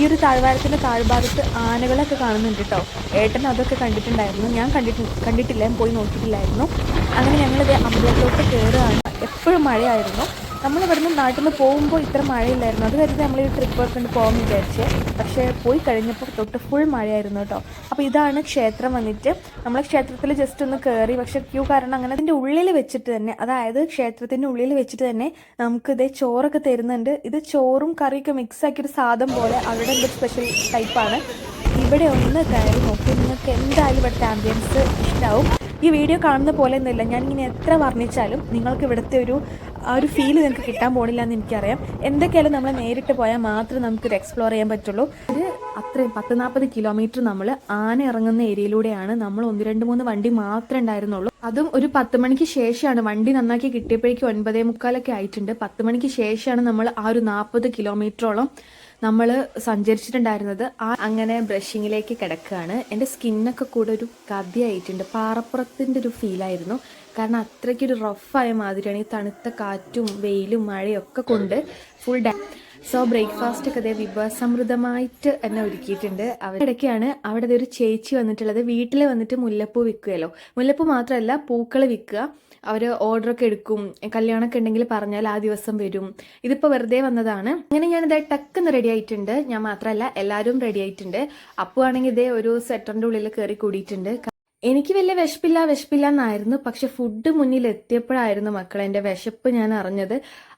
ഒരു താഴ്വാരത്തിൻ്റെ താഴ്ഭാഗത്ത് ആനകളൊക്കെ കാണുന്നുണ്ട് കേട്ടോ. ഏട്ടൻ അതൊക്കെ കണ്ടിട്ടുണ്ടായിരുന്നു. ഞാൻ കണ്ടിട്ടില്ല, പോയി നോക്കിയിട്ടില്ലായിരുന്നു. അങ്ങനെ ഞങ്ങളിത് അമ്പലത്തോട്ട് കയറുകയാണ്. എപ്പോഴും മഴയായിരുന്നു. നമ്മളിവിടുന്ന് നാട്ടിൽ നിന്ന് പോകുമ്പോൾ ഇത്ര മഴയില്ലായിരുന്നു. അത് കരുതി നമ്മൾ ഈ ട്രിപ്പ് ഒക്കെ കൊണ്ട് പോകാൻ വിചാരിച്ചേ. പക്ഷേ പോയി കഴിഞ്ഞപ്പോൾ തൊട്ട് ഫുൾ മഴയായിരുന്നു കേട്ടോ. അപ്പോൾ ഇതാണ് ക്ഷേത്രം വന്നിട്ട്. നമ്മൾ ക്ഷേത്രത്തിൽ ജസ്റ്റ് ഒന്ന് കയറി. പക്ഷേ ക്യൂ കാരണം അങ്ങനെ അതിൻ്റെ ഉള്ളിൽ വെച്ചിട്ട് തന്നെ, അതായത് ക്ഷേത്രത്തിൻ്റെ ഉള്ളിൽ വെച്ചിട്ട് തന്നെ നമുക്ക് ഇതേ ചോറൊക്കെ തരുന്നുണ്ട്. ഇത് ചോറും കറിയൊക്കെ മിക്സ് ആക്കിയൊരു സാധനം പോലെ അവിടെ ഒരു സ്പെഷ്യൽ ടൈപ്പാണ്. ഇവിടെ ഒന്ന് കയറി നോക്കി, നിങ്ങൾക്ക് എന്തായാലും ഇവിടുത്തെ ആംബിയൻസ് ഇഷ്ടമാവും. ഈ വീഡിയോ കാണുന്ന പോലെ ഒന്നുമില്ല, ഞാനിങ്ങനെ എത്ര വർണ്ണിച്ചാലും നിങ്ങൾക്ക് ഇവിടുത്തെ ഒരു ഫീൽ നിങ്ങൾക്ക് കിട്ടാൻ പോണില്ല എന്ന് എനിക്കറിയാം. എന്തൊക്കെയായാലും നമ്മൾ നേരിട്ട് പോയാൽ മാത്രമേ നമുക്കിത് എക്സ്പ്ലോർ ചെയ്യാൻ പറ്റുള്ളൂ. ഒരു അത്രയും 10-40 കിലോമീറ്റർ നമ്മൾ ആന ഇറങ്ങുന്ന ഏരിയയിലൂടെയാണ്. നമ്മൾ 1-2-3 വണ്ടി മാത്രമേ ഉണ്ടായിരുന്നുള്ളൂ. അതും ഒരു 10 മണിക്ക് ശേഷമാണ്. വണ്ടി നന്നാക്കി കിട്ടിയപ്പോഴേക്കും 9:45 ആയിട്ടുണ്ട്. 10 മണിക്ക് ശേഷമാണ് നമ്മൾ ആ ഒരു 40 കിലോമീറ്ററോളം നമ്മൾ സഞ്ചരിച്ചിട്ടുണ്ടായിരുന്നത്. അങ്ങനെ ബ്രഷിങ്ങിലേക്ക് കിടക്കുകയാണ്. എൻ്റെ സ്കിന്നൊക്കെ കൂടെ ഒരു കഥയായിട്ടുണ്ട്. പാറപ്പുറത്തിൻ്റെ ഒരു ഫീലായിരുന്നു. കാരണം അത്രയ്ക്കൊരു റഫായ മാതിരിയാണ്. ഈ തണുത്ത കാറ്റും വെയിലും മഴയും ഒക്കെ കൊണ്ട് ഫുൾ സോ ബ്രേക്ക്ഫാസ്റ്റ് ഒക്കെ അതേ വിഭവസമൃദ്ധമായിട്ട് എന്നെ ഒരുക്കിയിട്ടുണ്ട്. ഇടയ്ക്കാണ് അവിടെ ഒരു ചേച്ചി വന്നിട്ടുള്ളത്. വീട്ടിൽ വന്നിട്ട് മുല്ലപ്പൂ വിൽക്കുകയല്ലോ. മുല്ലപ്പൂ മാത്രമല്ല, പൂക്കൾ വിൽക്കുക. അവർ ഓർഡറൊക്കെ എടുക്കും. കല്യാണമൊക്കെ ഉണ്ടെങ്കിൽ പറഞ്ഞാൽ ആ ദിവസം വരും. ഇതിപ്പോൾ വെറുതെ വന്നതാണ്. അങ്ങനെ ഞാനിതേ ടക്കെന്ന് റെഡി ആയിട്ടുണ്ട്. ഞാൻ മാത്രമല്ല, എല്ലാവരും റെഡി ആയിട്ടുണ്ട്. അപ്പു ആണെങ്കിൽ ഇതേ ഒരു സെറ്ററിൻ്റെ ഉള്ളിൽ കയറി കൂടിയിട്ടുണ്ട്. എനിക്ക് വലിയ വിശപ്പില്ല എന്നായിരുന്നു. പക്ഷെ ഫുഡ് മുന്നിൽ എത്തിയപ്പോഴായിരുന്നു മക്കളെ എൻ്റെ വിശപ്പ് ഞാൻ അറിഞ്ഞത്.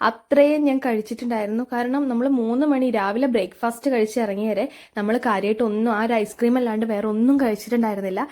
അത്രയും ഞാൻ കഴിച്ചിട്ടുണ്ടായിരുന്നു. കാരണം നമ്മൾ 3 മണി രാവിലെ ബ്രേക്ക്ഫാസ്റ്റ് കഴിച്ച് ഇറങ്ങിയവരെ നമ്മൾ കാര്യമായിട്ടൊന്നും, ആ ഒരു ഐസ്ക്രീം അല്ലാണ്ട് വേറെ ഒന്നും കഴിച്ചിട്ടുണ്ടായിരുന്നില്ല.